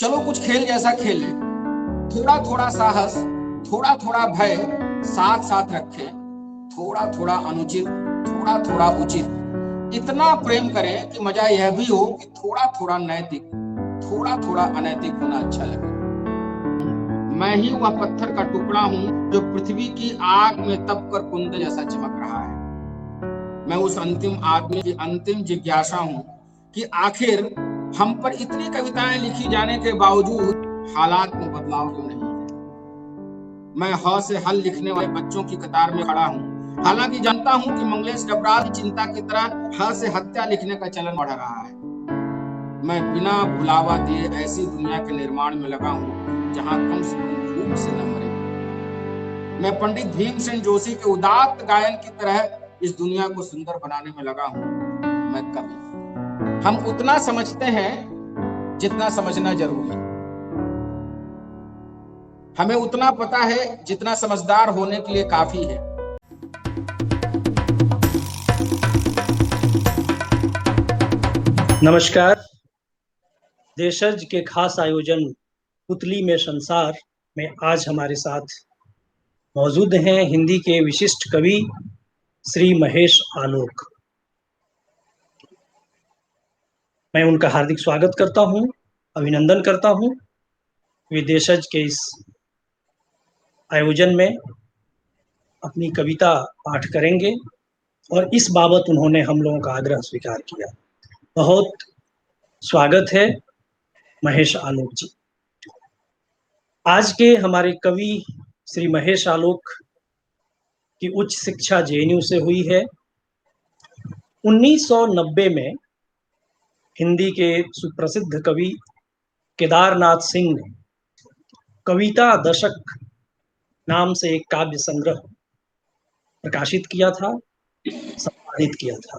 चलो कुछ खेल जैसा खेल ले। थोड़ा थोड़ा साहस, थोड़ा थोड़ा भय, साथ साथ रखे। थोड़ा थोड़ा अनुचित, थोड़ा थोड़ा उचित। इतना प्रेम करें कि मजा यह भी हो कि थोड़ा थोड़ा नैतिक, थोड़ा थोड़ा अनैतिक होना अच्छा लगे। मैं ही वह पत्थर का टुकड़ा हूं जो पृथ्वी की आग में तप कर कुंद जैसा चमक रहा है। मैं उस अंतिम आदमी की अंतिम जिज्ञासा हूं कि आखिर हम पर इतनी कविताएं लिखी जाने के बावजूद हालात में बदलाव क्यों नहीं है। मैं ह से हल लिखने वाले बच्चों की कतार में खड़ा हूं, हालांकि जानता हूं कि मंगलेश डबराल की चिंता की तरह ह से हत्या लिखने का चलन बढ़ रहा है। मैं बिना भुलावा दिए ऐसी दुनिया के निर्माण में लगा हूं जहां कम से कम भूख से न मरे। मैं पंडित भीमसेन जोशी के उदात्त गायन की तरह इस दुनिया को सुंदर बनाने में लगा हूं। मैं कवि। हम उतना समझते हैं जितना समझना जरूरी है। हमें उतना पता है जितना समझदार होने के लिए काफी है। नमस्कार। देशज के खास आयोजन पुतली में संसार में आज हमारे साथ मौजूद हैं हिंदी के विशिष्ट कवि श्री महेश आलोक। मैं उनका हार्दिक स्वागत करता हूं, अभिनंदन करता हूं। वे देशज के इस आयोजन में अपनी कविता पाठ करेंगे और इस बाबत उन्होंने हम लोगों का आग्रह स्वीकार किया। बहुत स्वागत है महेश आलोक जी। आज के हमारे कवि श्री महेश आलोक की उच्च शिक्षा जेएनयू से हुई है। 1990 में हिंदी के सुप्रसिद्ध कवि केदारनाथ सिंह ने कविता दशक नाम से एक काव्य संग्रह प्रकाशित किया था, संपादित किया था।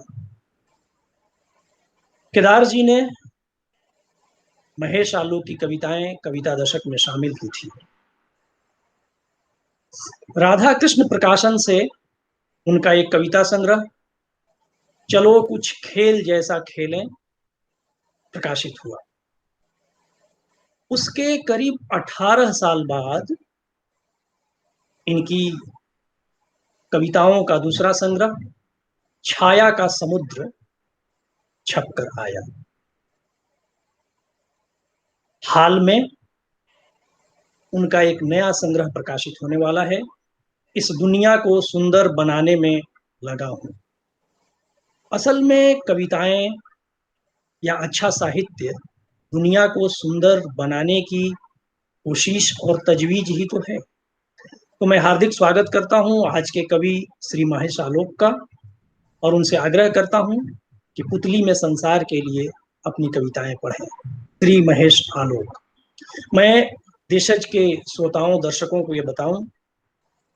केदार जी ने महेश आलोक की कविताएं कविता दशक में शामिल की थी। राधा कृष्ण प्रकाशन से उनका एक कविता संग्रह चलो कुछ खेल जैसा खेलें प्रकाशित हुआ। उसके करीब 18 साल बाद इनकी कविताओं का दूसरा संग्रह छाया का समुद्र छपकर आया। हाल में उनका एक नया संग्रह प्रकाशित होने वाला है, इस दुनिया को सुंदर बनाने में लगा हूं। असल में कविताएं या अच्छा साहित्य दुनिया को सुंदर बनाने की कोशिश और तजवीज ही तो है। तो मैं हार्दिक स्वागत करता हूं आज के कवि श्री महेश आलोक का और उनसे आग्रह करता हूं कि पुतली में संसार के लिए अपनी कविताएं पढ़ें। श्री महेश आलोक। मैं देशज के श्रोताओं दर्शकों को ये बताऊं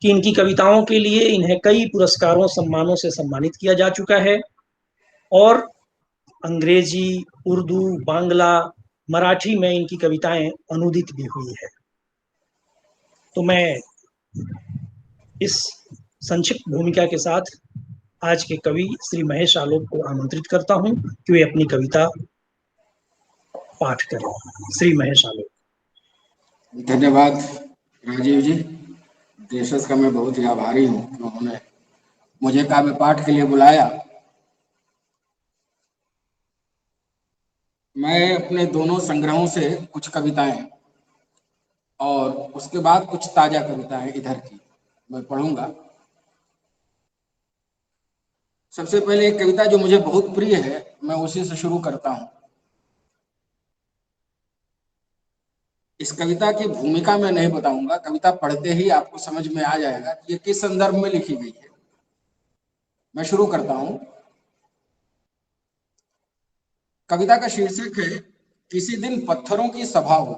कि इनकी कविताओं के लिए इन्हें कई पुरस्कारों सम्मानों से सम्मानित किया जा चुका है और अंग्रेजी, उर्दू, बांग्ला, मराठी में इनकी कविताएं अनुदित भी हुई है। तो मैं इस संक्षिप्त भूमिका के साथ आज के कवि श्री महेश आलोक को आमंत्रित करता हूं कि वे अपनी कविता पाठ करें। श्री महेश आलोक। धन्यवाद राजीव जी। देशज का मैं बहुत ही आभारी हूँ कि उन्होंने मुझे काव्य पाठ के लिए बुलाया। मैं अपने दोनों संग्रहों से कुछ कविताएं और उसके बाद कुछ ताजा कविताएं इधर की मैं पढ़ूंगा। सबसे पहले एक कविता जो मुझे बहुत प्रिय है, मैं उसी से शुरू करता हूं। इस कविता की भूमिका मैं नहीं बताऊंगा, कविता पढ़ते ही आपको समझ में आ जाएगा कि ये किस संदर्भ में लिखी गई है। मैं शुरू करता हूं। कविता का शीर्षक है किसी दिन पत्थरों की सभा हो।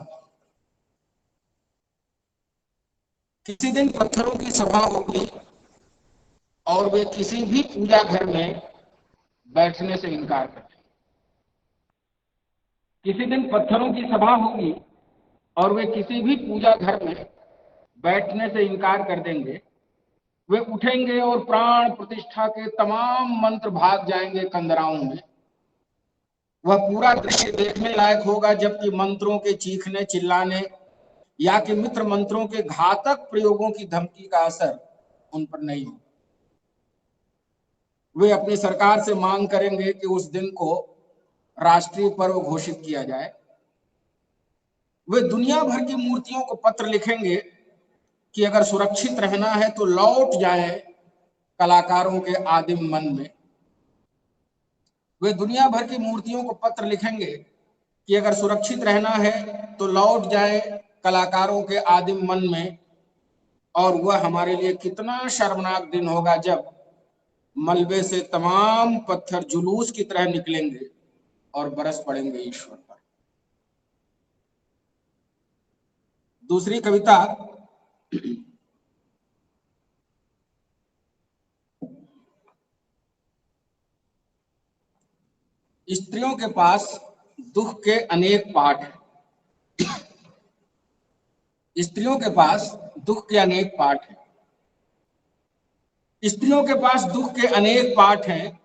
किसी दिन पत्थरों की सभा होगी और वे किसी भी पूजा घर में बैठने से इनकार कर देंगे। किसी दिन पत्थरों की सभा होगी और वे किसी भी पूजा घर में बैठने से इनकार कर देंगे। वे उठेंगे और प्राण प्रतिष्ठा के तमाम मंत्र भाग जाएंगे कंदराओं में। वह पूरा दृश्य देखने लायक होगा, जबकि मंत्रों के चीखने चिल्लाने या कि मित्र मंत्रों के घातक प्रयोगों की धमकी का असर उन पर नहीं हो। वे अपनी सरकार से मांग करेंगे कि उस दिन को राष्ट्रीय पर्व घोषित किया जाए। वे दुनिया भर की मूर्तियों को पत्र लिखेंगे कि अगर सुरक्षित रहना है तो लौट जाए कलाकारों के आदिम मन में। वे दुनिया भर की मूर्तियों को पत्र लिखेंगे कि अगर सुरक्षित रहना है तो लौट जाए कलाकारों के आदिम मन में। और वह हमारे लिए कितना शर्मनाक दिन होगा जब मलबे से तमाम पत्थर जुलूस की तरह निकलेंगे और बरस पड़ेंगे ईश्वर पर। दूसरी कविता स्त्रियों के पास दुख के अनेक पाठ हैं। स्त्रियों के पास दुख के अनेक पाठ हैं। स्त्रियों के पास दुख के अनेक पाठ हैं।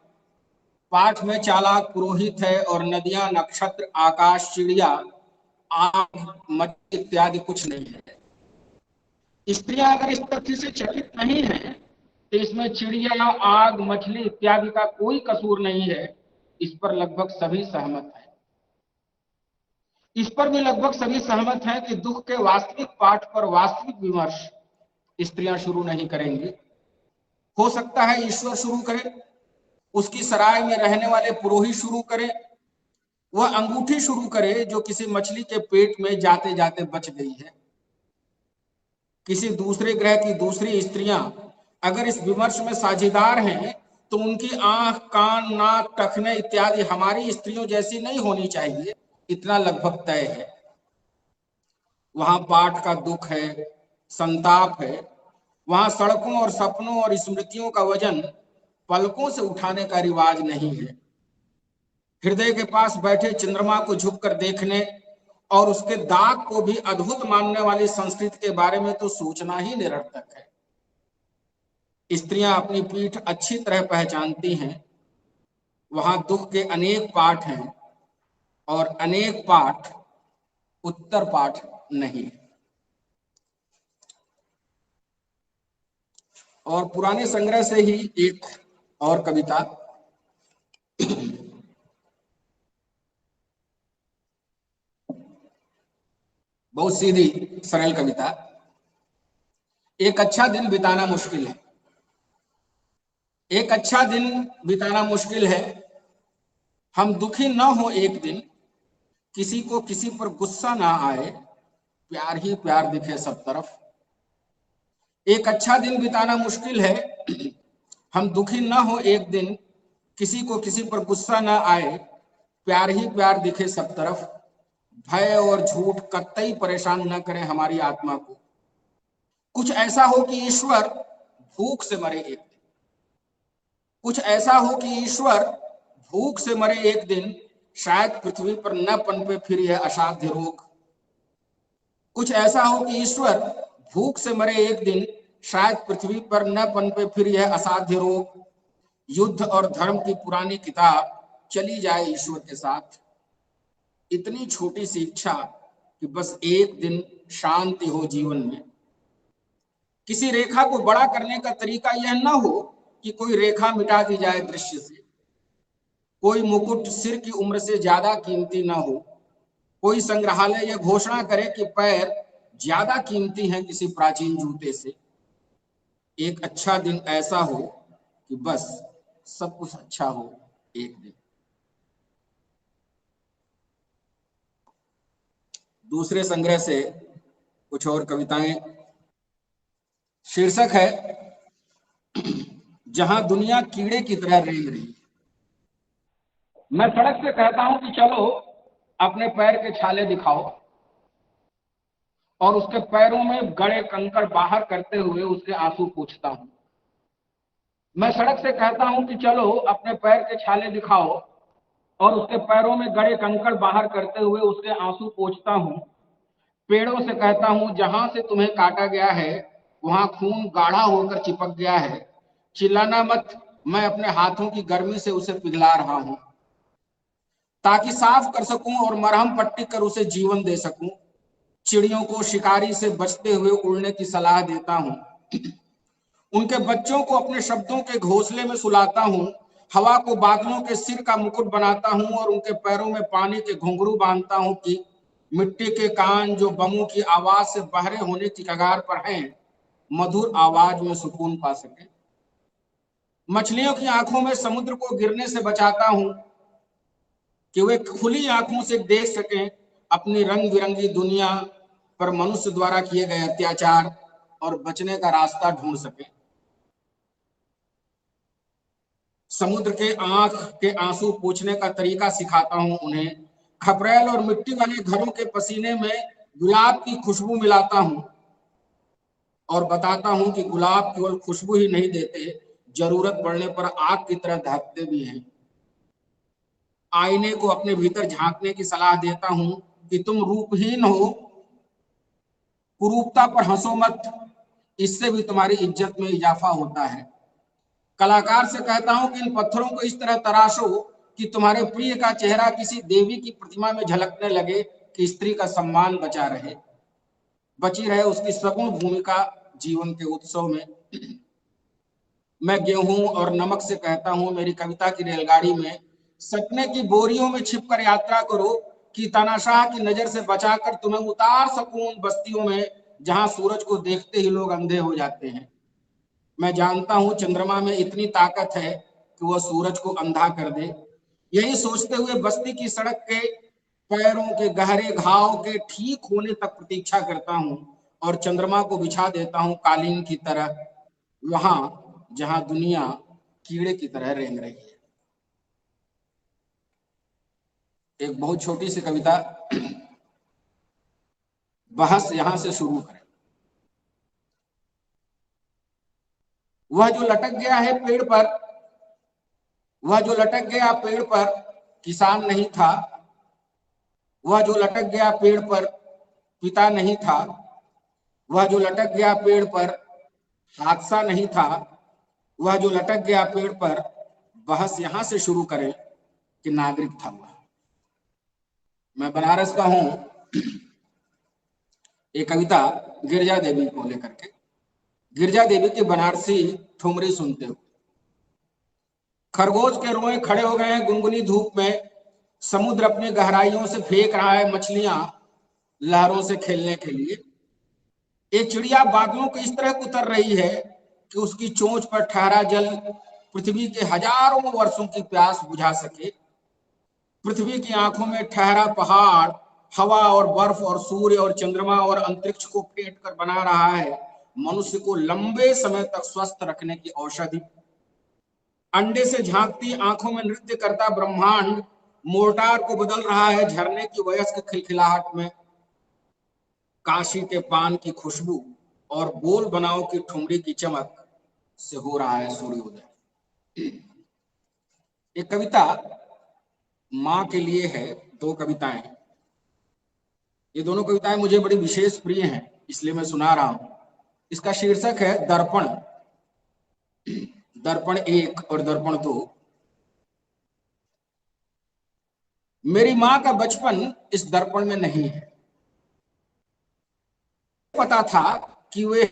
पाठ में चालाक पुरोहित है और नदियां, नक्षत्र, आकाश, चिड़िया, आग, मछली इत्यादि कुछ नहीं है। स्त्रियां अगर इस तथ्य से चकित नहीं है तो इसमें चिड़िया, आग, मछली इत्यादि का कोई कसूर नहीं है, इस पर लगभग सभी सहमत हैं। इस पर भी लगभग सभी सहमत हैं कि दुख के वास्तविक पाठ पर वास्तविक विमर्श स्त्रियां शुरू नहीं करेंगी। हो सकता है ईश्वर शुरू करे, उसकी सराय में रहने वाले पुरोहित शुरू करे, वह अंगूठी शुरू करे जो किसी मछली के पेट में जाते जाते बच गई है। किसी दूसरे ग्रह की दूसरी स्त्रियां अगर इस विमर्श में साझेदार हैं तो उनकी आंख, कान, नाक, टखने इत्यादि हमारी स्त्रियों जैसी नहीं होनी चाहिए, इतना लगभग तय है। वहां पाठ का दुख है, संताप है। वहां सड़कों और सपनों और स्मृतियों का वजन पलकों से उठाने का रिवाज नहीं है। हृदय के पास बैठे चंद्रमा को झुककर देखने और उसके दाग को भी अद्भुत मानने वाली संस्कृति के बारे में तो सोचना ही निरर्थक है। स्त्रियां अपनी पीठ अच्छी तरह पहचानती हैं। वहां दुख के अनेक पाठ हैं और अनेक पाठ उत्तर पाठ नहीं। और पुराने संग्रह से ही एक और कविता, बहुत सीधी सरल कविता। एक अच्छा दिन बिताना मुश्किल है। एक अच्छा दिन बिताना मुश्किल है। हम दुखी न हो एक दिन, किसी को किसी पर गुस्सा ना आए, प्यार ही प्यार दिखे सब तरफ। एक अच्छा दिन बिताना मुश्किल है। हम दुखी न हो एक दिन, किसी को किसी पर गुस्सा ना आए, प्यार ही प्यार दिखे सब तरफ। भय और झूठ कतई परेशान न करें हमारी आत्मा को। कुछ ऐसा हो कि ईश्वर भूख से मरे एक दिन। कुछ ऐसा हो कि ईश्वर भूख से मरे एक दिन, शायद पृथ्वी पर न पनपे फिर यह असाध्य रोग। कुछ ऐसा हो कि ईश्वर भूख से मरे एक दिन, शायद पृथ्वी पर न पनपे फिर यह असाध्य रोग। युद्ध और धर्म की पुरानी किताब चली जाए ईश्वर के साथ। इतनी छोटी सी इच्छा कि बस एक दिन शांति हो जीवन में। किसी रेखा को बड़ा करने का तरीका यह न हो कि कोई रेखा मिटा दी जाए दृश्य से। कोई मुकुट सिर की उम्र से ज्यादा कीमती न हो। कोई संग्रहालय यह घोषणा करे कि पैर ज्यादा कीमती हैं किसी प्राचीन जूते से। एक अच्छा दिन ऐसा हो कि बस सब कुछ अच्छा हो एक दिन। दूसरे संग्रह से कुछ और कविताएं। शीर्षक है जहां दुनिया कीड़े की तरह रेंग रही। मैं सड़क से कहता हूं कि चलो अपने पैर के छाले दिखाओ, और उसके पैरों में गड़े कंकड़ बाहर करते हुए उसके आंसू पोंछता हूं। मैं सड़क से कहता हूं कि चलो अपने पैर के छाले दिखाओ, और उसके पैरों में गड़े कंकड़ बाहर करते हुए उसके आंसू पोंछता हूं। पेड़ों से कहता हूं जहां से तुम्हें काटा गया है वहां खून गाढ़ा होकर चिपक गया है, चिल्लाना मत, मैं अपने हाथों की गर्मी से उसे पिघला रहा हूं। ताकि साफ कर सकूं और मरहम पट्टी कर उसे जीवन दे सकूं। चिड़ियों को शिकारी से बचते हुए उड़ने की सलाह देता हूं। उनके बच्चों को अपने शब्दों के घोंसले में सुलाता हूं। हवा को बादलों के सिर का मुकुट बनाता हूं और उनके पैरों में पानी के घुंघरू बांधता हूं कि मिट्टी के कान जो बमों की आवाज से बहरे होने की कगार पर हैं, मधुर आवाज में सुकून पा सके। मछलियों की आंखों में समुद्र को गिरने से बचाता हूं कि वे खुली आंखों से देख सकें अपनी रंग बिरंगी दुनिया पर मनुष्य द्वारा किए गए अत्याचार और बचने का रास्ता ढूंढ सकें। समुद्र के आंख के आंसू पोंछने का तरीका सिखाता हूं उन्हें। खपरेल और मिट्टी वाले घरों के पसीने में गुलाब की खुशबू मिलाता हूं और बताता हूं कि गुलाब केवल खुशबू ही नहीं देते, जरूरत पड़ने पर आग की तरह दहकते भी हैं। आईने को अपने भीतर झांकने की सलाह देता हूं कि तुम रूपहीन हो, कुरूपता पर हंसो मत, इससे भी तुम्हारी इज्जत में इजाफा होता है। कलाकार से कहता हूं कि इन पत्थरों को इस तरह तराशो कि तुम्हारे प्रिय का चेहरा किसी देवी की प्रतिमा में झलकने लगे, कि स्त्री का सम्मान बची रहे उसकी सगुण भूमिका जीवन के उत्सव में। मैं गेहूं और नमक से कहता हूं, मेरी कविता की रेलगाड़ी में सपने की बोरियों में छिपकर यात्रा करो कि तानाशाह की नजर से बचाकर तुम्हें उतार सकूं उन बस्तियों में जहां सूरज को देखते ही लोग अंधे हो जाते हैं। मैं जानता हूं चंद्रमा में इतनी ताकत है कि वह सूरज को अंधा कर दे। यही सोचते हुए बस्ती की सड़क के पैरों के गहरे घाव के ठीक होने तक प्रतीक्षा करता हूं और चंद्रमा को बिछा देता हूं कालीन की तरह, वहां जहां दुनिया कीड़े की तरह रेंग रही है। एक बहुत छोटी सी कविता, बहस यहां से शुरू करें। वह जो लटक गया है पेड़ पर, वह जो लटक गया पेड़ पर किसान नहीं था। वह जो लटक गया पेड़ पर पिता नहीं था। वह जो लटक गया पेड़ पर हादसा नहीं था। वह जो लटक गया पेड़ पर, बहस यहां से शुरू करें कि नागरिक था वह। मैं बनारस का हूं। एक कविता गिरजा देवी को लेकर के। गिरजा देवी की बनारसी ठुमरी सुनते हो। खरगोश के रोए खड़े हो गए हैं गुनगुनी धूप में। समुद्र अपनी गहराइयों से फेंक रहा है मछलियां लहरों से खेलने के लिए। एक चिड़िया बादलों को इस तरह कुतर रही है कि उसकी चोंच पर ठहरा जल पृथ्वी के हजारों वर्षों की प्यास बुझा सके। पृथ्वी की आंखों में ठहरा पहाड़ हवा और बर्फ और सूर्य और चंद्रमा और अंतरिक्ष को फेंट कर बना रहा है मनुष्य को लंबे समय तक स्वस्थ रखने की औषधि। अंडे से झांकती आंखों में नृत्य करता ब्रह्मांड मोर्टार को बदल रहा है झरने की वयस्क खिलखिलाहट में। काशी के पान की खुशबू और बोल बनाओ की ठुमरी की चमक से हो रहा है सूर्योदय। एक कविता माँ के लिए है, दो कविताएं। ये दोनों कविताएं मुझे बड़ी विशेष प्रिय हैं, इसलिए मैं सुना रहा हूं। इसका शीर्षक है दर्पण। दर्पण 1 और दर्पण 2। मेरी माँ का बचपन इस दर्पण में नहीं है। पता था कि वे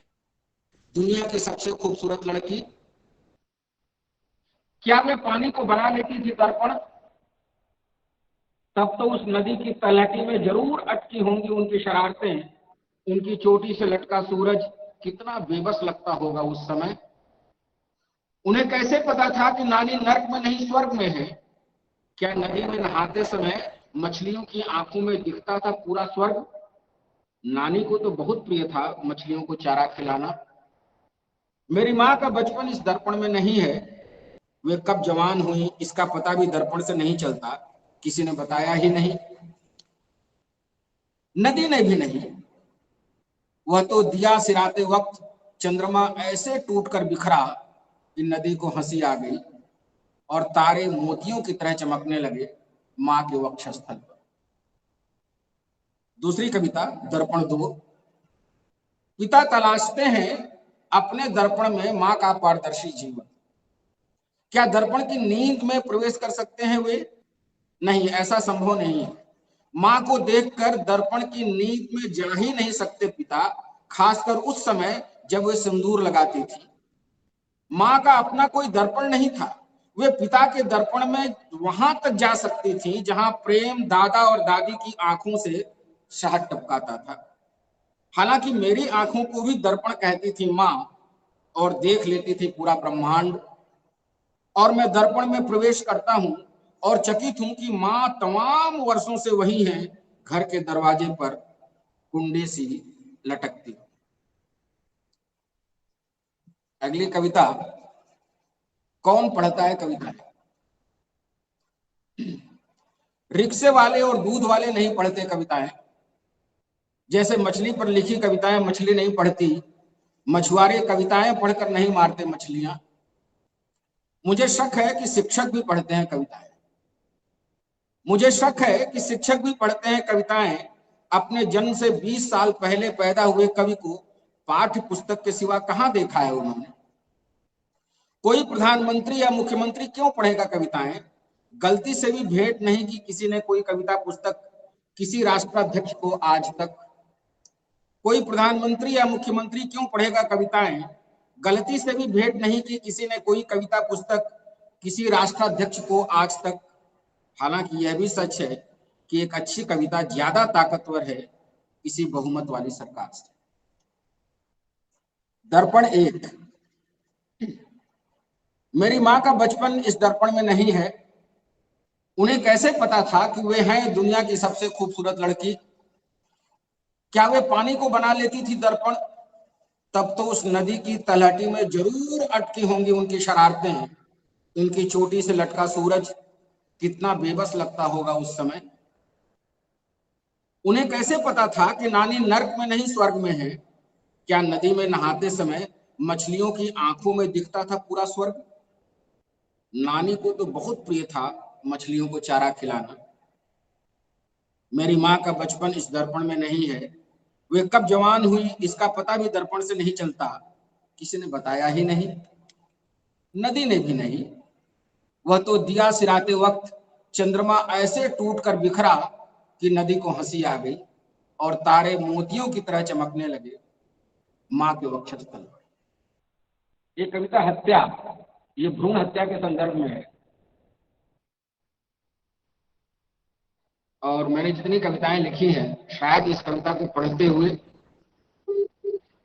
दुनिया की सबसे खूबसूरत लड़की। क्या मैं पानी को बना लेती थी दर्पण, तब तो उस नदी की तलहटी में जरूर अटकी होंगी उनकी शरारतें। उनकी चोटी से लटका सूरज कितना बेबस लगता होगा उस समय। उन्हें कैसे पता था कि नानी नर्क में नहीं स्वर्ग में है। क्या नदी में नहाते समय मछलियों की आंखों में दिखता था पूरा स्वर्ग। नानी को तो बहुत प्रिय था मछलियों को चारा खिलाना। मेरी माँ का बचपन इस दर्पण में नहीं है। वे कब जवान हुई इसका पता भी दर्पण से नहीं चलता, किसी ने बताया ही नहीं। नदी ने भी नहीं। वह तो दिया सिराते वक्त चंद्रमा ऐसे टूटकर बिखरा कि नदी को हंसी आ गई और तारे मोतियों की तरह चमकने लगे मां के वक्षस्थल पर। दूसरी कविता दर्पण 2। पिता तलाशते हैं अपने दर्पण में मां का पारदर्शी जीवन। क्या दर्पण की नींद में प्रवेश कर सकते हैं वे। नहीं, ऐसा संभव नहीं है। माँ को देखकर दर्पण की नींद में जा ही नहीं सकते पिता, खासकर उस समय जब वे सिंदूर लगाती थी। माँ का अपना कोई दर्पण नहीं था, वे पिता के दर्पण में वहां तक जा सकती थी जहां प्रेम दादा और दादी की आंखों से शहद टपकाता था। हालांकि मेरी आंखों को भी दर्पण कहती थी माँ, और देख लेती थी पूरा ब्रह्मांड। और मैं दर्पण में प्रवेश करता हूं और चकित हूं कि माँ तमाम वर्षों से वही है, घर के दरवाजे पर कुंडी सी लटकती। अगली कविता, कौन पढ़ता है कविता? रिक्शे वाले और दूध वाले नहीं पढ़ते कविताएं। जैसे मछली पर लिखी कविताएं मछली नहीं पढ़ती, मछुआरे कविताएं पढ़कर नहीं मारते मछलियां। मुझे शक है कि शिक्षक भी पढ़ते हैं कविताएं। मुझे शक है कि शिक्षक भी पढ़ते हैं कविताएं। अपने जन्म से 20 साल पहले पैदा हुए कवि को पाठ्य पुस्तक के सिवा कहां देखा है उन्होंने? कोई प्रधानमंत्री या मुख्यमंत्री क्यों पढ़ेगा कविताएं? गलती से भी भेंट नहीं की किसी ने कोई कविता पुस्तक किसी राष्ट्राध्यक्ष को आज तक। कोई प्रधानमंत्री या मुख्यमंत्री क्यों पढ़ेगा कविताएं? गलती से भी भेंट नहीं की किसी ने कोई कविता पुस्तक किसी राष्ट्राध्यक्ष को आज तक। हालांकि यह भी सच है कि एक अच्छी कविता ज्यादा ताकतवर है किसी बहुमत वाली सरकार से। दर्पण 1। मेरी माँ का बचपन इस दर्पण में नहीं है। उन्हें कैसे पता था कि वे हैं दुनिया की सबसे खूबसूरत लड़की? क्या वे पानी को बना लेती थी दर्पण? तब तो उस नदी की तलहटी में जरूर अटकी होंगी उनकी शरारतें। उनकी चोटी से लटका सूरज कितना बेबस लगता होगा उस समय। उन्हें कैसे पता था कि नानी नर्क में नहीं स्वर्ग में है? क्या नदी में नहाते समय मछलियों की आंखों में दिखता था पूरा स्वर्ग? नानी को तो बहुत प्रिय था मछलियों को चारा खिलाना। मेरी माँ का बचपन इस दर्पण में नहीं है। वे कब जवान हुई इसका पता भी दर्पण से नहीं चलता, किसी ने बताया ही नहीं, नदी ने भी नहीं। वह तो दिया सिराते वक्त चंद्रमा ऐसे टूटकर बिखरा कि नदी को हंसी आ गई और तारे मोतियों की तरह चमकने लगे माँ के वक्षस्थल पर। ये कविता हत्या, ये भ्रूण हत्या के संदर्भ में है। और मैंने जितनी कविताएं लिखी हैं, शायद इस कविता को पढ़ते हुए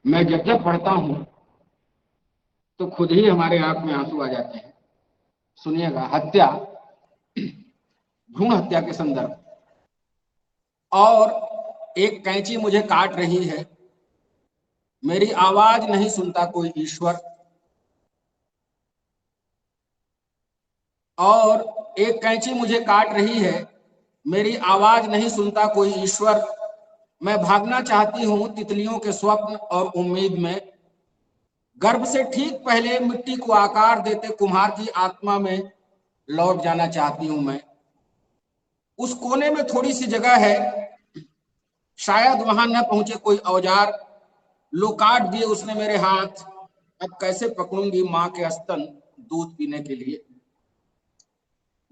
मैं जब जब पढ़ता हूं तो खुद ही हमारे आंख में आंसू आ जाते हैं। सुनिएगा, हत्या, भ्रूण हत्या के संदर्भ। और एक कैंची मुझे काट रही है, मेरी आवाज नहीं सुनता कोई ईश्वर। और एक कैंची मुझे काट रही है, मेरी आवाज नहीं सुनता कोई ईश्वर। मैं भागना चाहती हूं तितलियों के स्वप्न और उम्मीद में। गर्भ से ठीक पहले मिट्टी को आकार देते कुम्हार की आत्मा में लौट जाना चाहती हूं मैं। उस कोने में थोड़ी सी जगह है, शायद वहां न पहुंचे कोई औजार। लो काट दिए उसने मेरे हाथ, अब कैसे पकड़ूंगी माँ के स्तन दूध पीने के लिए।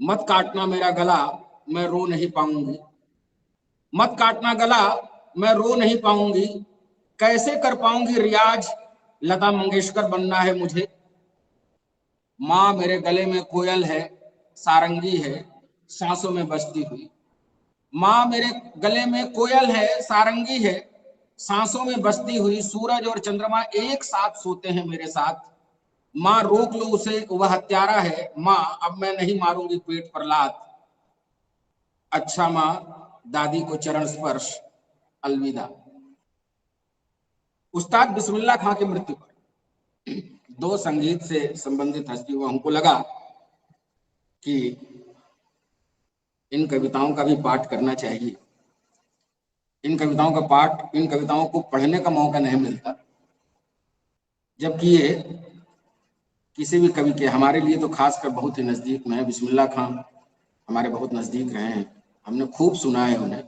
मत काटना मेरा गला, मैं रो नहीं पाऊंगी। मत काटना गला, मैं रो नहीं पाऊंगी। कैसे कर पाऊंगी रियाज, लता मंगेशकर बनना है मुझे। माँ मेरे गले में कोयल है, सारंगी है, सांसों में बजती हुई। माँ मेरे गले में कोयल है, सारंगी है, सांसों में बसती हुई। सूरज और चंद्रमा एक साथ सोते हैं मेरे साथ। माँ रोक लो उसे, वह हत्यारा है। माँ अब मैं नहीं मारूंगी पेट पर लात। अच्छा माँ, दादी को चरण स्पर्श, अलविदा। उस्ताद बिस्मिल्लाह खां की मृत्यु पर दो संगीत से संबंधित हस्तियों, हमको लगा कि इन कविताओं का भी पाठ करना चाहिए। इन कविताओं का पाठ, इन कविताओं को पढ़ने का मौका नहीं मिलता, जबकि ये किसी भी कवि के, हमारे लिए तो खासकर बहुत ही नजदीक में है। बिस्मिल्लाह खां हमारे बहुत नजदीक रहे हैं, हमने खूब सुना है उन्हें।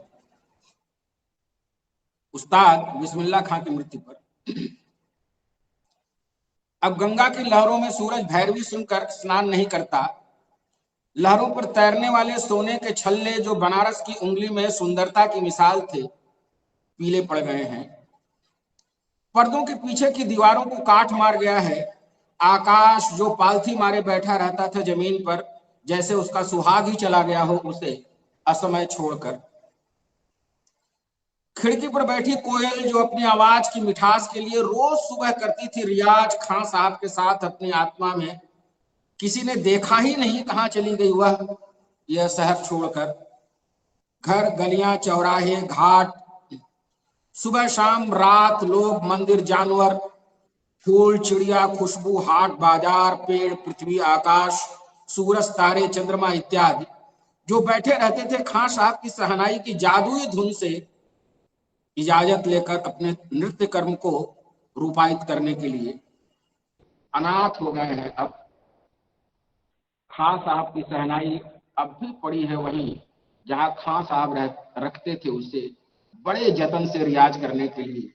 उस्ताद बिस्मिल्लाह खां की मृत्यु पर अब गंगा की लहरों में सूरज भैरवी सुनकर स्नान नहीं करता, लहरों पर तैरने वाले सोने के छल्ले जो बनारस की उंगली में सुंदरता की मिसाल थे, पीले पड़ गए हैं। पर्दों के पीछे की दीवारों को काट मार गया है। आकाश जो पालथी मारे बैठा रहता था जमीन पर, जैसे उसका सुहाग ही चला गया हो उसे असमय छोड़कर। खिड़की पर बैठी कोयल जो अपनी आवाज की मिठास के लिए रोज सुबह करती थी रियाज खां साहब के साथ अपनी आत्मा में, किसी ने देखा ही नहीं कहां चली गई वह, यह शहर छोड़कर। घर, गलियां, चौराहे, घाट, सुबह शाम रात, लोग, मंदिर, जानवर, फूल, चिड़िया, खुशबू, हाट बाजार, पेड़, पृथ्वी, आकाश, सूरज, तारे, चंद्रमा इत्यादि जो बैठे रहते थे खां साहब की शहनाई की जादुई धुन से इजाजत लेकर अपने नृत्य कर्म को रूपायित करने के लिए, अनाथ हो गए हैं। अब खां साहब की शहनाई अब भी पड़ी है वहीं जहां खां साहब रखते थे उसे बड़े जतन से रियाज करने के लिए।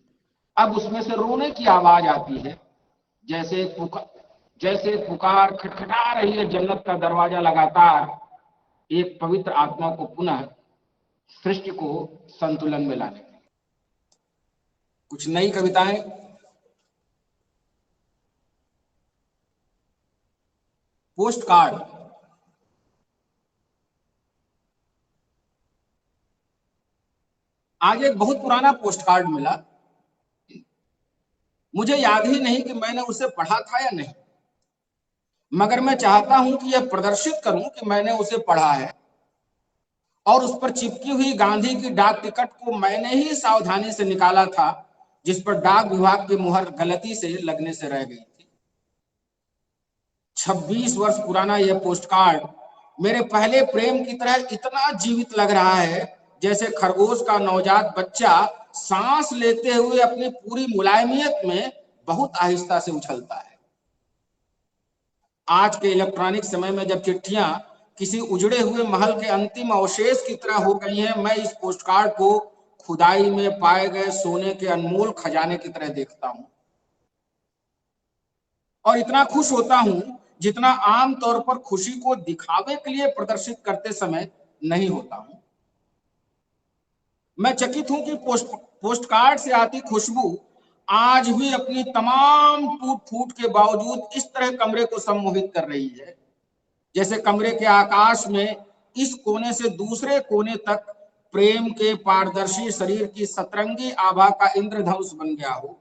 अब उसमें से रोने की आवाज आती है, जैसे पुकार खटखटा रही है जन्नत का दरवाजा लगातार, एक पवित्र आत्मा को पुनः सृष्टि को संतुलन में लाने के लिए। कुछ नई कविताएं। Post card. आज एक बहुत पुराना पोस्ट कार्ड मिला। मुझे याद ही नहीं कि मैंने उसे पढ़ा था या नहीं, मगर मैं चाहता हूं कि यह प्रदर्शित करूं कि मैंने उसे पढ़ा है और उस पर चिपकी हुई गांधी की डाक टिकट को मैंने ही सावधानी से निकाला था, जिस पर डाक विभाग की मुहर गलती से लगने से रह गई थी। 26 वर्ष पुराना यह पोस्ट कार्ड मेरे पहले प्रेम की तरह इतना जीवित लग रहा है जैसे खरगोश का नवजात बच्चा सांस लेते हुए अपनी पूरी मुलायमियत में बहुत आहिस्ता से उछलता है। आज के इलेक्ट्रॉनिक समय में जब चिट्ठियां किसी उजड़े हुए महल के अंतिम अवशेष की तरह हो गई हैं, मैं इस पोस्टकार्ड को खुदाई में पाए गए सोने के अनमोल खजाने की तरह देखता हूं और इतना खुश होता हूं जितना आम तौर पर खुशी को दिखावे के लिए प्रदर्शित करते समय नहीं होता हूं। मैं चकित हूं कि पोस्टकार्ड से आती खुशबू आज भी अपनी तमाम टूट फूट के बावजूद इस तरह कमरे को सम्मोहित कर रही है जैसे कमरे के आकाश में इस कोने से दूसरे कोने तक प्रेम के पारदर्शी शरीर की सतरंगी आभा का इंद्रधनुष बन गया हो।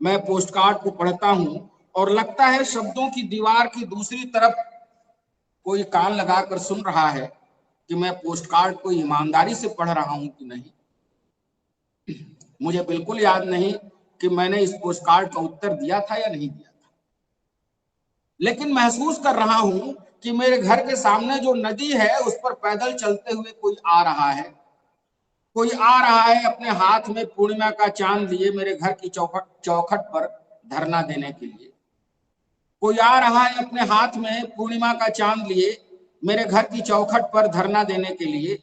मैं पोस्टकार्ड को पढ़ता हूं और लगता है शब्दों की दीवार की दूसरी तरफ कोई कान लगाकर सुन रहा है कि मैं पोस्टकार्ड को ईमानदारी से पढ़ रहा हूं कि नहीं। मुझे बिल्कुल याद नहीं कि मैंने इस पोस्टकार्ड का उत्तर दिया था या नहीं दिया था, लेकिन महसूस कर रहा हूं कि मेरे घर के सामने जो नदी है उस पर पैदल चलते हुए कोई आ रहा है। कोई आ रहा है अपने हाथ में पूर्णिमा का चांद लिए मेरे घर की चौखट पर धरना देने के लिए। कोई आ रहा है अपने हाथ में पूर्णिमा का चांद लिए मेरे घर की चौखट पर धरना देने के लिए।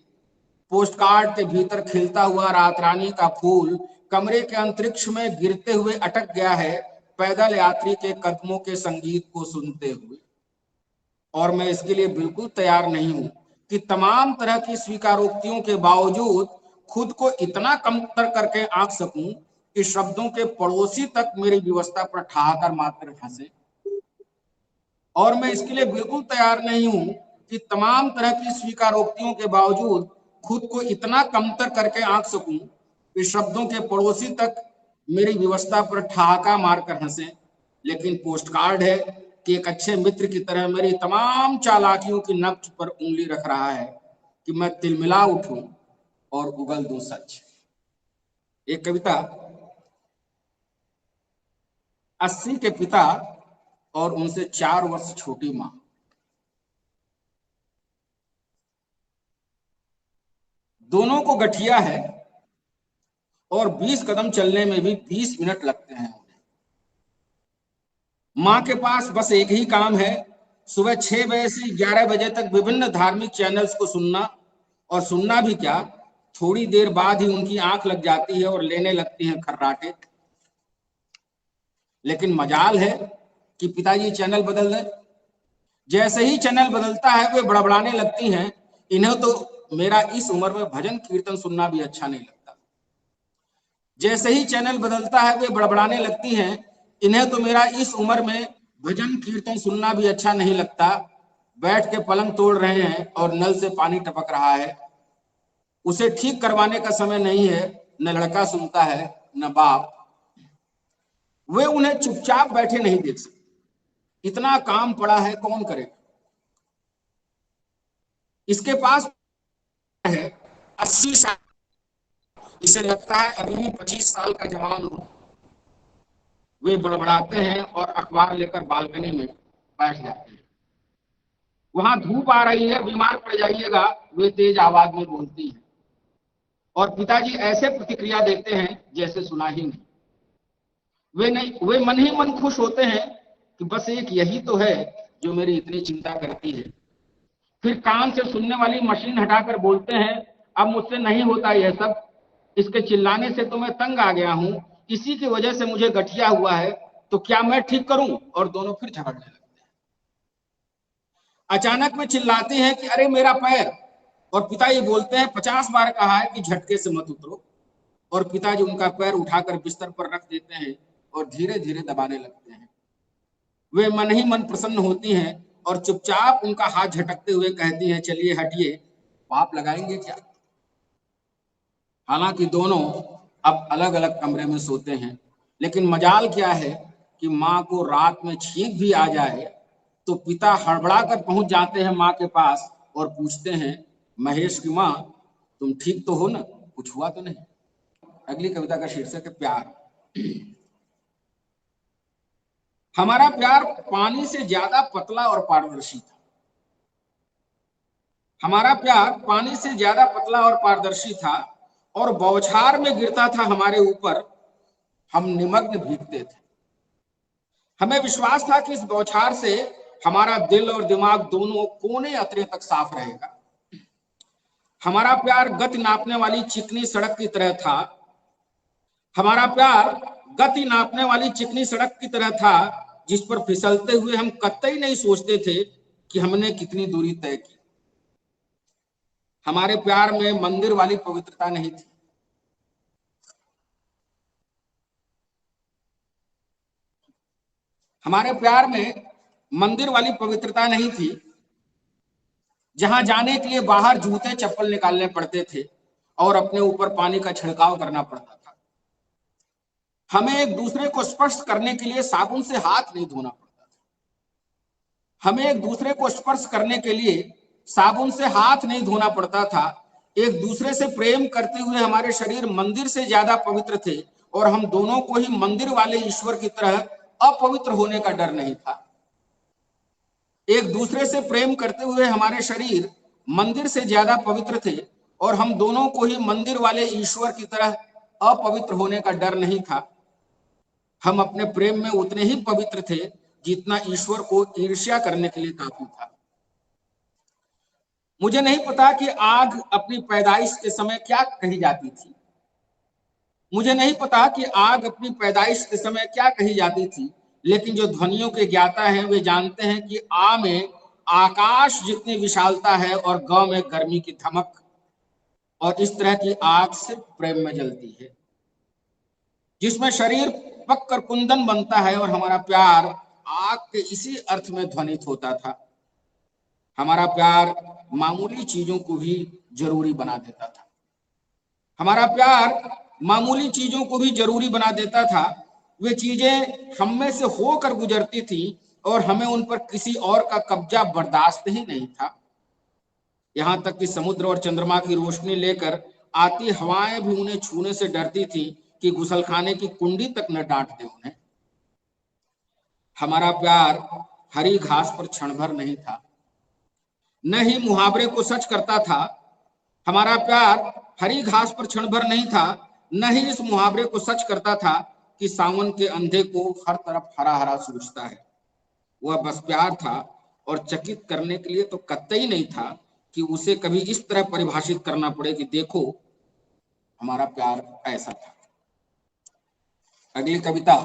पोस्टकार्ड के भीतर खिलता हुआ रात रानी का फूल कमरे के अंतरिक्ष में गिरते हुए अटक गया है, पैदल यात्री के कदमों के संगीत को सुनते हुए। और मैं इसके लिए बिल्कुल तैयार नहीं हूं कि तमाम तरह की स्वीकारोक्तियों के बावजूद खुद को इतना कमतर करके आंक सकूं कि शब्दों के पड़ोसी तक मेरी व्यवस्था पर ठहाकर मात्र हंसे। और मैं इसके लिए बिल्कुल तैयार नहीं हूं कि तमाम तरह की स्वीकारोक्तियों के बावजूद खुद को इतना कमतर करके आंक सकूं कि शब्दों के पड़ोसी तक मेरी व्यवस्था पर ठहाका मारकर हंसे। लेकिन पोस्टकार्ड है कि एक अच्छे मित्र की तरह मेरी तमाम चालाकियों की नब्ज पर उंगली रख रहा है कि मैं तिलमिला उठूं और उगल दूं सच। एक कविता। 80 के पिता और उनसे 4 वर्ष छोटी मां। दोनों को गठिया है और 20 कदम चलने में भी 20 मिनट लगते हैं उन्हें। मां के पास बस एक ही काम है, सुबह 6 बजे से 11 बजे तक विभिन्न धार्मिक चैनल्स को सुनना, और सुनना भी क्या, थोड़ी देर बाद ही उनकी आंख लग जाती है और लेने लगती हैं खर्राटे। लेकिन मजाल है कि पिताजी चैनल बदल दें। जैसे ही चैनल बदलता है वे बड़बड़ाने लगती हैं, इन्हें तो मेरा इस उम्र में भजन कीर्तन सुनना भी अच्छा नहीं लगता। जैसे ही चैनल बदलता है वे बड़बड़ाने लगती हैं, इन्हें तो मेरा इस उम्र में भजन कीर्तन सुनना भी अच्छा नहीं लगता। बैठ के पलंग तोड़ रहे हैं और नल से पानी टपक रहा है। उसे ठीक करवाने का समय नहीं है, न लड़का सुनता है न बाप। वे उन्हें चुपचाप बैठे नहीं देख सकते, इतना काम पड़ा है, कौन करे। इसके पास है 80 साल, इसे लगता है अभी भी 25 साल का जवान हो। वे बड़बड़ाते हैं और अखबार लेकर बालकनी में बैठ जाते हैं। वहां धूप आ रही है, बीमार पड़ जाइएगा, वे तेज आवाज में बोलती हैं। और पिताजी ऐसे प्रतिक्रिया देते हैं जैसे सुना ही नहीं। वे मन ही मन खुश होते हैं कि बस एक यही तो है जो मेरी इतनी चिंता करती है। फिर कान से सुनने वाली मशीन हटाकर बोलते हैं, अब मुझसे नहीं होता यह सब, इसके चिल्लाने से तो मैं तंग आ गया हूं, इसी की वजह से मुझे गठिया हुआ है, तो क्या मैं ठीक करूं। और दोनों फिर झगड़ने लगते हैं। अचानक में चिल्लाती हैं कि अरे मेरा पैर। और पिताजी बोलते हैं 50 बार कहा है कि झटके से मत उतरो। और पिताजी उनका पैर उठाकर बिस्तर पर रख देते हैं और धीरे धीरे दबाने लगते हैं। वे मन ही मन प्रसन्न होती हैं और चुपचाप उनका हाथ झटकते हुए कहती हैं, चलिए हटिए, पाप लगाएंगे क्या। हालांकि दोनों अब अलग अलग कमरे में सोते हैं, लेकिन मजाल क्या है कि माँ को रात में छींक भी आ जाए तो पिता हड़बड़ा कर पहुंच जाते हैं माँ के पास और पूछते हैं, महेश की माँ, तुम ठीक तो हो ना, कुछ हुआ तो नहीं। अगली कविता का शीर्षक है प्यार। हमारा प्यार पानी से ज्यादा पतला और पारदर्शी था। हमारा प्यार पानी से ज्यादा पतला और पारदर्शी था और बौछार में गिरता था हमारे ऊपर, हम निमग्न भीगते थे। हमें विश्वास था कि इस बौछार से हमारा दिल और दिमाग दोनों कोने अतरे तक साफ रहेगा। हमारा प्यार गति नापने वाली चिकनी सड़क की तरह था। हमारा प्यार गति नापने वाली चिकनी सड़क की तरह था, जिस पर फिसलते हुए हम कतई नहीं सोचते थे कि हमने कितनी दूरी तय की। हमारे प्यार में मंदिर वाली पवित्रता नहीं थी। हमारे प्यार में मंदिर वाली पवित्रता नहीं थी, जहां जाने के लिए बाहर जूते चप्पल निकालने पड़ते थे और अपने ऊपर पानी का छिड़काव करना पड़ता था। हमें एक दूसरे को स्पर्श करने के लिए साबुन से हाथ नहीं धोना पड़ता था। हमें एक दूसरे को स्पर्श करने के लिए साबुन से हाथ नहीं धोना पड़ता था। एक दूसरे से प्रेम करते हुए हमारे शरीर मंदिर से ज्यादा पवित्र थे और हम दोनों को ही मंदिर वाले ईश्वर की तरह अपवित्र होने का डर नहीं था। एक दूसरे से प्रेम करते हुए हमारे शरीर मंदिर से ज्यादा पवित्र थे और हम दोनों को ही मंदिर वाले ईश्वर की तरह अपवित्र होने का डर नहीं था। हम अपने प्रेम में उतने ही पवित्र थे जितना ईश्वर को ईर्ष्या करने के लिए काफी था। मुझे नहीं पता कि आग अपनी पैदाइश के समय क्या कही जाती थी। मुझे नहीं पता कि आग अपनी पैदाइश के समय क्या कही जाती थी, लेकिन जो ध्वनियों के ज्ञाता हैं वे जानते हैं कि आ में आकाश जितनी विशालता है और ग में गर्मी की धमक, और इस तरह की आग सिर्फ प्रेम में जलती है, जिसमें शरीर पककर कुंदन बनता है। और हमारा प्यार आग के इसी अर्थ में ध्वनित होता था। हमारा प्यार मामूली चीजों को भी जरूरी बना देता था। हमारा प्यार मामूली चीजों को भी जरूरी बना देता था। वे चीजें हम में से होकर गुजरती थी और हमें उन पर किसी और का कब्जा बर्दाश्त ही नहीं था। यहां तक कि समुद्र और चंद्रमा की रोशनी लेकर आती हवाएं भी उन्हें छूने से डरती थी कि गुसलखाने की कुंडी तक न डांट दे उन्हें। हमारा प्यार हरी घास पर क्षण भर नहीं था, न ही मुहावरे को सच करता था। हमारा प्यार हरी घास पर क्षण भर नहीं था, न ही इस मुहावरे को सच करता था कि सावन के अंधे को हर तरफ हरा हरा सूझता है। वह बस प्यार था और चकित करने के लिए तो कतई नहीं था कि उसे कभी इस तरह परिभाषित करना पड़े कि देखो हमारा प्यार ऐसा था। अगली कविता,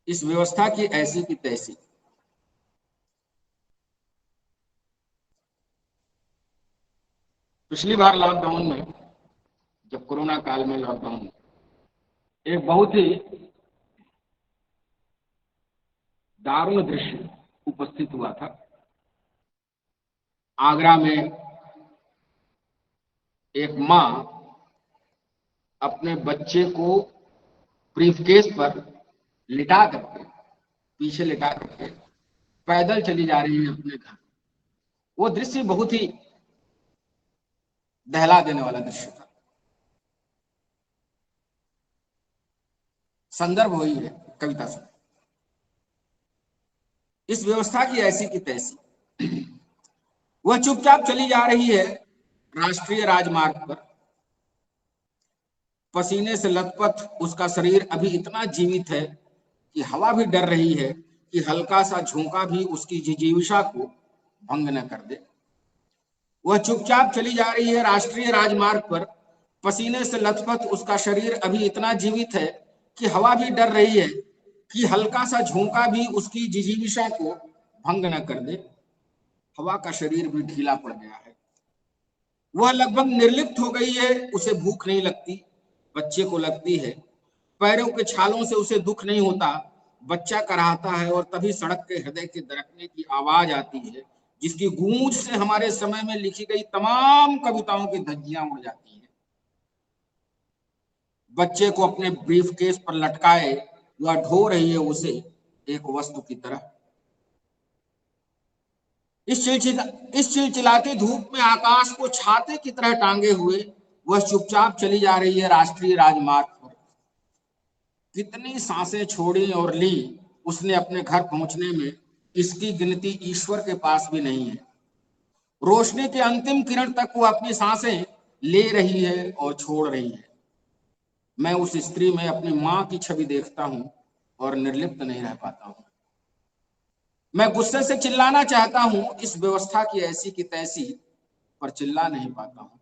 इस व्यवस्था की ऐसी की तैसी। पिछली बार लॉकडाउन में, जब कोरोना काल में लॉकडाउन में एक बहुत ही दारुण दृश्य उपस्थित हुआ था। आगरा में एक माँ अपने बच्चे को ब्रीफकेस पर लिटा करके, पीछे लिटा करके पैदल चली जा रही है अपने घर। वो दृश्य बहुत ही दहला देने वाला दृश्य था। संदर्भ वही है कविता से। इस व्यवस्था की ऐसी की तैसी। वह चुपचाप चली जा रही है राष्ट्रीय राजमार्ग पर। पसीने से लथपथ उसका शरीर अभी इतना जीवित है कि हवा भी डर रही है कि हल्का सा झोंका भी उसकी जिजीविषा को भंग न कर दे। वह चुपचाप चली जा रही है राष्ट्रीय राजमार्ग पर। पसीने से लथपथ उसका शरीर अभी इतना जीवित है कि हवा भी डर रही है कि हल्का सा झोंका भी उसकी जिजीविषा को भंग न कर दे। हवा का शरीर भी ढीला पड़ गया है। वह लगभग निर्लिप्त हो गई है। उसे भूख नहीं लगती, बच्चे को लगती है। पैरों के छालों से उसे दुख नहीं होता, बच्चा कराहता है। और तभी सड़क के हृदय के दरकने की आवाज आती है, जिसकी गूंज से हमारे समय में लिखी गई तमाम कविताओं की धज्जियां उड़ जाती हैं। बच्चे को अपने ब्रीफकेस पर लटकाए वह ढो रही है उसे एक वस्तु की तरह। इस चिलचिलाती धूप में आकाश को छाते की तरह टांगे हुए वह चुपचाप चली जा रही है राष्ट्रीय राजमार्ग पर। कितनी सांसें छोड़ी और ली उसने अपने घर पहुंचने में, इसकी गिनती ईश्वर के पास भी नहीं है। रोशनी के अंतिम किरण तक वो अपनी सांसें ले रही है और छोड़ रही है। मैं उस स्त्री में अपनी मां की छवि देखता हूं और निर्लिप्त नहीं रह पाता हूं। मैं गुस्से से चिल्लाना चाहता हूं, इस व्यवस्था की ऐसी की तैसी, पर चिल्ला नहीं पाता हूं।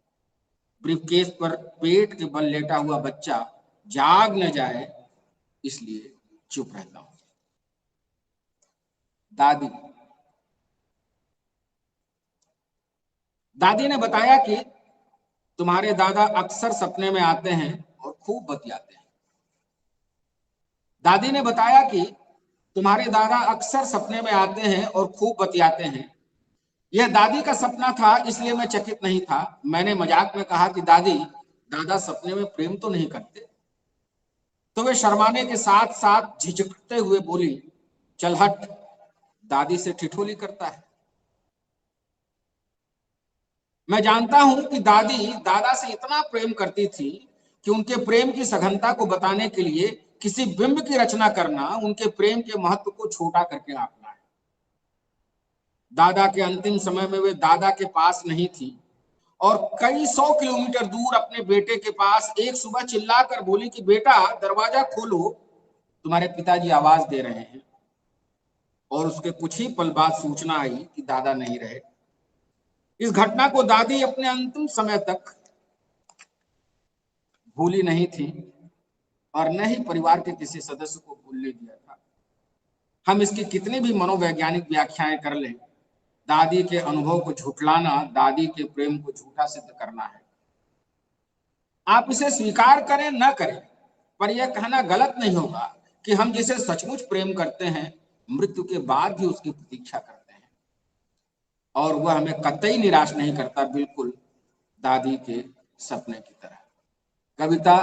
ब्रीफकेस पर पेट के बल लेटा हुआ बच्चा जाग न जाए, इसलिए चुप रहता हूं। दादी दादी ने बताया कि तुम्हारे दादा अक्सर सपने में आते हैं और खूब बतियाते हैं। दादी ने बताया कि तुम्हारे दादा अक्सर सपने में आते हैं और खूब बतियाते हैं। यह दादी का सपना था, इसलिए मैं चकित नहीं था। मैंने मजाक में कहा कि दादी, दादा सपने में प्रेम तो नहीं करते? तो वे शर्माने के साथ साथ झिझकते हुए बोली, चल हट, दादी से ठिठोली करता है। मैं जानता हूं कि दादी दादा से इतना प्रेम करती थी कि उनके प्रेम की सघनता को बताने के लिए किसी बिंब की रचना करना उनके प्रेम के महत्व को छोटा करके आंकना है। दादा के अंतिम समय में वे दादा के पास नहीं थी और कई 100 किलोमीटर दूर अपने बेटे के पास एक सुबह चिल्लाकर बोली कि बेटा दरवाजा खोलो, तुम्हारे पिताजी आवाज दे रहे हैं। और उसके कुछ ही पल बाद सूचना आई कि दादा नहीं रहे। इस घटना को दादी अपने अंतिम समय तक भूली नहीं थी और न ही परिवार के किसी सदस्य को भूलने दिया था। हम इसकी कितनी भी मनोवैज्ञानिक व्याख्याएं कर लें, दादी के अनुभव को झुठलाना दादी के प्रेम को झूठा सिद्ध करना है। आप इसे स्वीकार करें न करें, पर यह कहना गलत नहीं होगा कि हम जिसे सचमुच प्रेम करते हैं मृत्यु के बाद भी उसकी प्रतीक्षा करते हैं और वह हमें कतई निराश नहीं करता, बिल्कुल दादी के सपने की तरह। कविता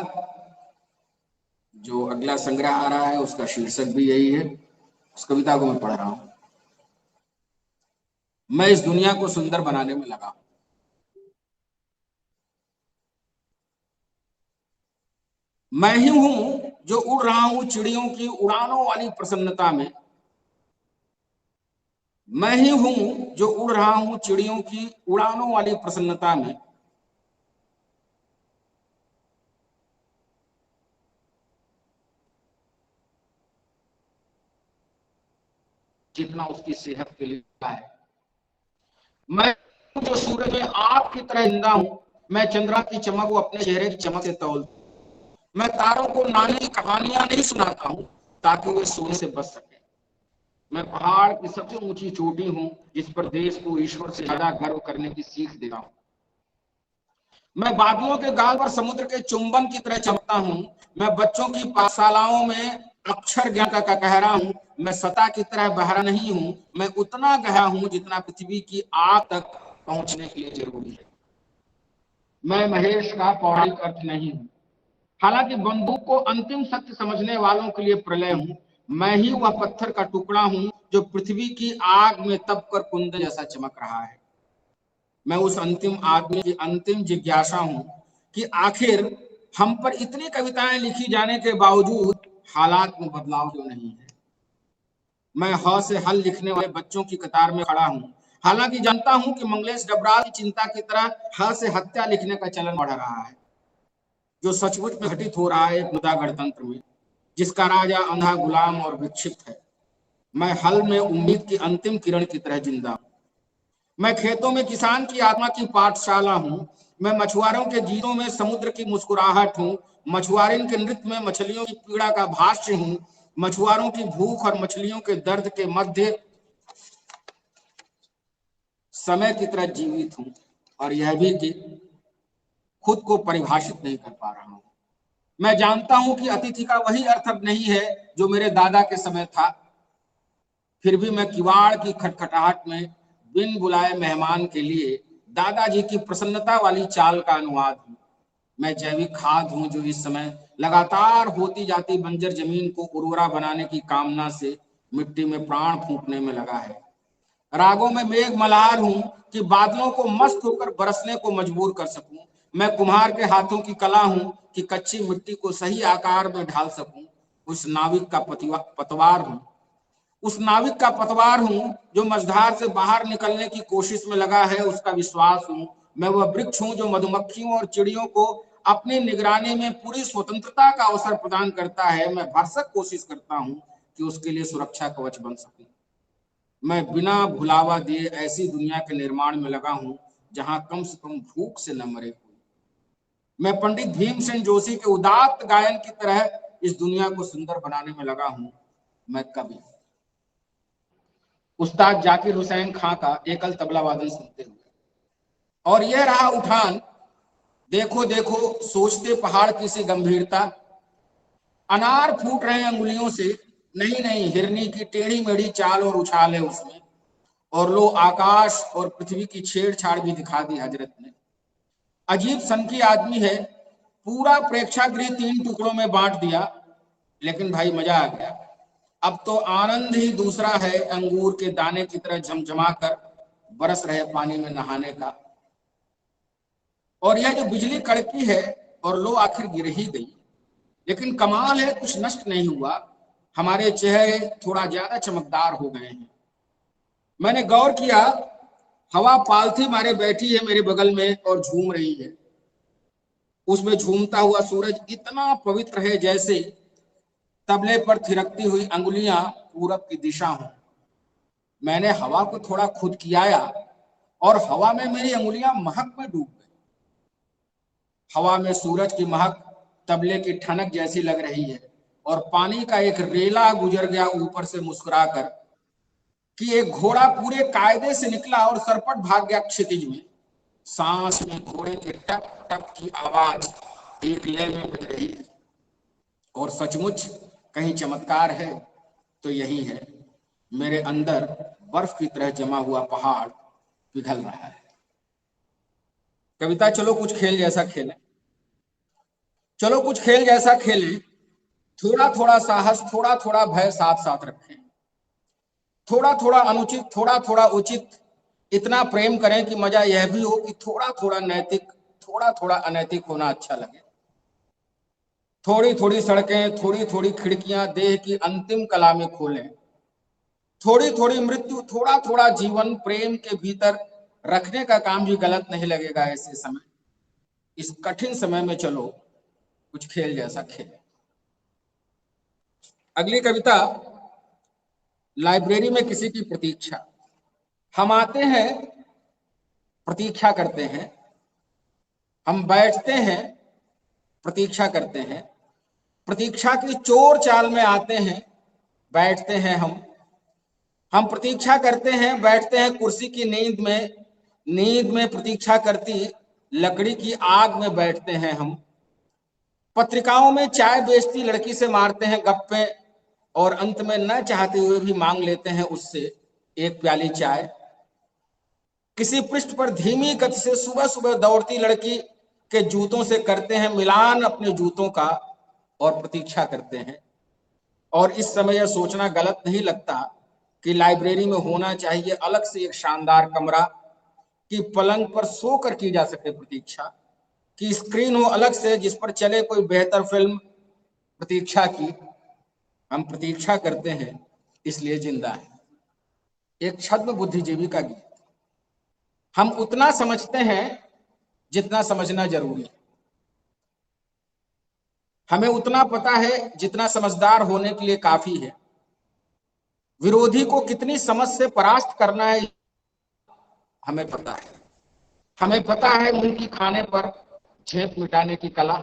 जो अगला संग्रह आ रहा है उसका शीर्षक भी यही है। उस कविता को मैं पढ़ रहा हूं। मैं इस दुनिया को सुंदर बनाने में लगा हूं। मैं ही हूं जो उड़ रहा हूं चिड़ियों की उड़ानों वाली प्रसन्नता में। मैं ही हूं जो उड़ रहा हूं चिड़ियों की उड़ानों वाली प्रसन्नता में। जितना उसकी सेहत के लिए है। मैं जो सूरज में आग की तरह जिंदा हूं। मैं चंद्रमा की चमक को अपने चेहरे की चमक से तौल। मैं तारों को नानी कहानियां नहीं सुनाता हूं ताकि वे सोने से बच सके। मैं पहाड़ की सबसे ऊंची चोटी हूं जिस पर देश को ईश्वर से ज्यादा गर्व करने की सीख देता हूं। मैं बादलों के गाल पर समुद्र के चुंबन की तरह चमकता हूँ। मैं बच्चों की पाठशालाओं में अक्षर ज्ञान का कहरा हूँ। मैं सतह की तरह बहरा नहीं हूँ, मैं उतना गहरा हूँ जितना पृथ्वी की आग तक पहुंचने के लिए जरूरी है। मैं महेश का पौराणिक अर्थ नहीं हूँ, हालांकि बंदूक को अंतिम सत्य समझने वालों के लिए प्रलय हूँ। मैं ही वह पत्थर का टुकड़ा हूँ जो पृथ्वी की आग में तप कर कुंदन जैसा चमक रहा है। मैं उस अंतिम आदमी की अंतिम जिज्ञासा हूं कि आखिर हम पर इतनी कविताएं लिखी जाने के बावजूद हालात में बदलाव क्यों नहीं है। मैं ह से हल लिखने वाले बच्चों की कतार में खड़ा हूं, हालांकि जानता हूं कि मंगलेश डबराल की चिंता की तरह ह से हत्या लिखने का चलन बढ़ रहा है, जो सचमुच में घटित हो रहा है एक मुद्दा गणतंत्र में, जिसका राजा अंधा, गुलाम और विक्षिप्त है। मैं हल में उम्मीद की अंतिम किरण की तरह जिंदा हूं। मैं खेतों में किसान की आत्मा की पाठशाला हूँ। मैं मछुआरों के गीतों में समुद्र की मुस्कुराहट हूँ। मछुआरिन के नृत्य में मछलियों की पीड़ा का भाष्य हूँ। मछुआरों की भूख और मछलियों के दर्द के मध्य समय की तरह जीवित हूँ, और यह भी कि खुद को परिभाषित नहीं कर पा रहा हूँ। मैं जानता हूँ कि अतिथि का वही अर्थ अब नहीं है जो मेरे दादा के समय था। फिर भी मैं किवाड़ की खटखटाहट में बिन बुलाए मेहमान के लिए दादाजी की प्रसन्नता वाली चाल का अनुवाद हूँ। मैं जैविक खाद हूँ जो इस समय लगातार होती जाती बंजर जमीन को उर्वरा बनाने की कामना से मिट्टी में प्राण फूंकने में लगा है। रागों में मेघ मल्हार हूँ कि बादलों को मस्त होकर बरसने को मजबूर कर सकूं। मैं कुम्हार के हाथों की कला हूँ कि कच्ची मिट्टी को सही आकार में ढाल सकूं। उस नाविक का पतवार हूँ, उस नाविक का पतवार हूं जो मझधार से बाहर निकलने की कोशिश में लगा है, उसका विश्वास हूं। मैं वह वृक्ष हूं जो मधुमक्खियों और चिड़ियों को अपनी निगरानी में पूरी स्वतंत्रता का अवसर प्रदान करता है। मैं भरसक कोशिश करता हूं कि उसके लिए सुरक्षा कवच बन सकूं। मैं बिना भुलावा दिए ऐसी दुनिया के निर्माण में लगा हूं जहां कम से कम भूख से न मरे कोई। मैं पंडित भीमसेन जोशी के उदात्त गायन की तरह इस दुनिया को सुंदर बनाने में लगा हूं। मैं कवि उस्ताद जाकिर हुसैन खां का एकल तबला वादन सुनते हुए, और यह रहा उठान, देखो देखो सोचते पहाड़ की सी गंभीरता, अनार फूट रहे अंगुलियों से, नहीं नहीं हिरनी की टेढ़ी मेढ़ी चाल और उछाल है उसमें। और लो आकाश और पृथ्वी की छेड़छाड़ भी दिखा दी हजरत ने। अजीब सन की आदमी है, पूरा प्रेक्षागृह 3 टुकड़ों में बांट दिया, लेकिन भाई मजा आ गया। अब तो आनंद ही दूसरा है, अंगूर के दाने की तरह झमझमा कर बरस रहे पानी में नहाने का। और यह जो बिजली कड़की है, और लो आखिर गिर ही गई, लेकिन कमाल है कुछ नष्ट नहीं हुआ। हमारे चेहरे थोड़ा ज्यादा चमकदार हो गए हैं। मैंने गौर किया, हवा पालथी मारे बैठी है मेरे बगल में और झूम रही है। उसमें झूमता हुआ सूरज इतना पवित्र है जैसे तबले पर थिरकती हुई अंगुलियां पूरब की दिशा हों। मैंने हवा को थोड़ा खुद कियाया, और हवा में मेरी अंगुलियां महक में डूब गई। हवा में सूरज की महक तबले की ठनक जैसी लग रही है, और पानी का एक रेला गुजर गया ऊपर से मुस्कुराकर कि एक घोड़ा पूरे कायदे से निकला और सरपट भाग गया क्षितिज में। सांस में घोड़े के टप टप की आवाज एक लय में बज रही है। और सचमुच कहीं चमत्कार है तो यही है, मेरे अंदर बर्फ की तरह जमा हुआ पहाड़ पिघल रहा है। कविता चलो कुछ खेल जैसा खेलें, चलो कुछ खेल जैसा खेलें, थोड़ा थोड़ा साहस, थोड़ा थोड़ा भय साथ साथ रखें, थोड़ा थोड़ा अनुचित, थोड़ा थोड़ा उचित, इतना प्रेम करें कि मजा यह भी हो कि थोड़ा थोड़ा नैतिक, थोड़ा थोड़ा अनैतिक होना अच्छा लगे। थोड़ी थोड़ी सड़कें, थोड़ी थोड़ी खिड़कियां देह की अंतिम कला में खोलें। थोड़ी थोड़ी मृत्यु, थोड़ा थोड़ा जीवन प्रेम के भीतर रखने का काम भी गलत नहीं लगेगा ऐसे समय। इस कठिन समय में चलो कुछ खेल जैसा खेलें। अगली कविता, लाइब्रेरी में किसी की प्रतीक्षा। हम आते हैं, प्रतीक्षा करते हैं, हम बैठते हैं, प्रतीक्षा करते हैं, प्रतीक्षा की चोर चाल में आते हैं, बैठते हैं हम प्रतीक्षा करते हैं, बैठते हैं कुर्सी की नींद में प्रतीक्षा करती लकड़ी की आग में बैठते हैं हम। पत्रिकाओं में चाय बेचती लड़की से मारते हैं गप्पे और अंत में न चाहते हुए भी मांग लेते हैं उससे एक प्याली चाय। किसी पृष्ठ पर धीमी गति से सुबह सुबह दौड़ती लड़की के जूतों से करते हैं मिलान अपने जूतों का और प्रतीक्षा करते हैं। और इस समय यह सोचना गलत नहीं लगता कि लाइब्रेरी में होना चाहिए अलग से एक शानदार कमरा कि पलंग पर सोकर की जा सके प्रतीक्षा, कि स्क्रीन हो अलग से जिस पर चले कोई बेहतर फिल्म प्रतीक्षा की। हम प्रतीक्षा करते हैं इसलिए जिंदा है। एक छद्म बुद्धिजीवी का गीत। हम उतना समझते हैं जितना समझना जरूरी है। हमें उतना पता है जितना समझदार होने के लिए काफी है। विरोधी को कितनी समझ से परास्त करना है हमें पता है। हमें पता है मुंह की खाने पर झेप मिटाने की कला।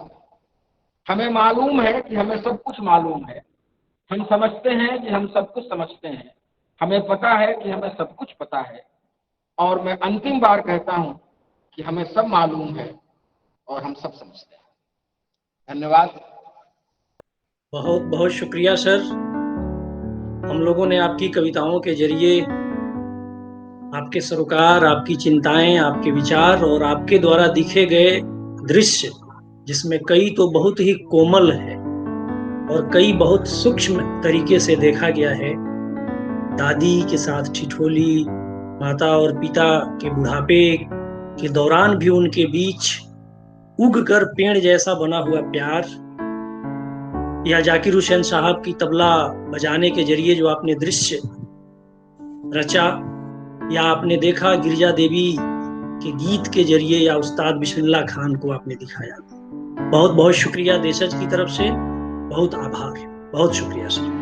हमें मालूम है कि हमें सब कुछ मालूम है। हम समझते हैं कि हम सब कुछ समझते हैं। हमें पता है कि हमें सब कुछ पता है। और मैं अंतिम बार कहता हूं कि हमें सब मालूम है और हम सब समझते हैं। धन्यवाद। बहुत बहुत शुक्रिया सर। हम लोगों ने आपकी कविताओं के जरिए आपके सरोकार, आपकी चिंताएं, आपके विचार और आपके द्वारा दिखे गए दृश्य, जिसमें कई तो बहुत ही कोमल है और कई बहुत सूक्ष्म तरीके से देखा गया है। दादी के साथ ठिठोली, माता और पिता के बुढ़ापे के दौरान भी उनके बीच उग कर पेड़ जैसा बना हुआ प्यार, या जाकिर हुसैन साहब की तबला बजाने के जरिए जो आपने दृश्य रचा, या आपने देखा गिरिजा देवी के गीत के जरिए, या उस्ताद बिस्मिल्लाह खान को आपने दिखाया। बहुत बहुत शुक्रिया देशज की तरफ से। बहुत आभार। बहुत शुक्रिया सर।